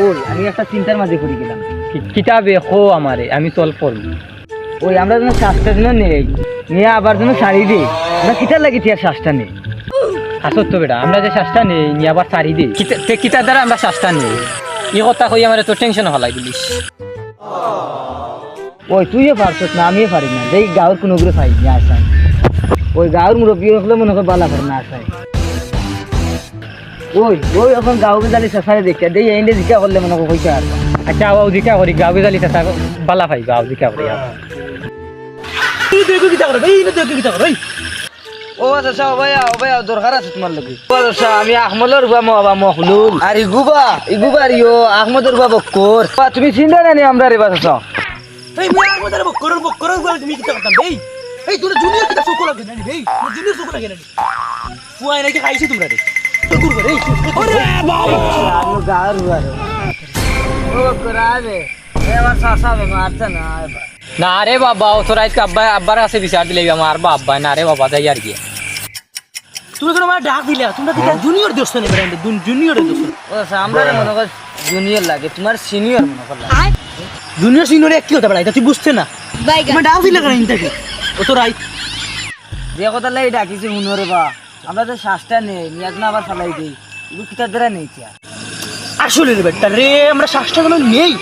ওই আমি একটা চিন্তার মাঝে পড়ে গেলাম। কিতাবে খো আমারে আমি সলভ করবো। ওই আমরা যেন শ্বাসটা যেন নেই নিয়ে আবার যেন সারি দিই, আমরা কিতার লাগি আর শ্বাসটা নেই। আসত তো বেটা আমরা যে শ্বাসটা নেই নিয়ে আবার সারি দিই, কিতার দ্বারা আমরা শ্বাসটা নেই। এই কথা কই আমার তো টেনশন হলাই দিলিস। ওই তুইও পারছত না, আমিও পারি না। এই গাঁর কোনো গুলো পাই না আসায়, ওই গাঁর মুরব্বী হলে মনে করে বালা করে না আসায়। ওই ওই এখন গাঁকে জালি চেষ্টারে দেখে দেই এনে জিকা করলে মনে করে কইতে আর আচ্ছা আও জিকা করি গাঁও জালি চেষ্টা বালা পাই গাঁও জিকা করি। ও আচ্ছা ভাই দরকার আছে তোমার লগে। ও আচ্ছা আমি আহমদর বাবা মখলুল আর ইগুবা রিও আহমদর বাবা বক্কর। তুমি চিন্তা জানি আমরা রে বাচ্চা এই মই আহমদর বক্কর বলে তুমি কি করতাম এই এই তোরা জুনিয়র কি চোখ লাগে না এই জুনিয়র চোখ লাগে না ফুয়াই নাকি খাইছি তোমরা রে চকুর করে এই ওরে বাবা আমি গাঁর হুয়ার ও করাবে এ আমার সাসা বে মারছে না এবার। না রে বাবা ও তোর আজকে আব্বার কাছে বিচার দিলে আমার আব্বা না রে বাবা যাই আর কি। তুমি কোনো আমার ডাক দিলে তোমরা দিকে জুনিয়র দোস্ত নেবে জুনিয়রের দোস্ত। ও আচ্ছা আমরা মনে কর জুনিয়র লাগে, তোমার সিনিয়র মনে কর লাগে। জুনিয়র সিনিয়র এক কি হতে পারে এটা তুই বুঝতে না। তোমার ডাক দিলে কেন ইন্টারভিউ ও তো রাইট যে কথা লাই ডাকিছি হুনরে বা আমরা তো শ্বাসটা নেই নিয়াজ না আবার ফালাই দিই, এগুলো কিতার দ্বারা নেই কি আসলে রে বেটা রে আমরা শ্বাসটা কোনো নেই।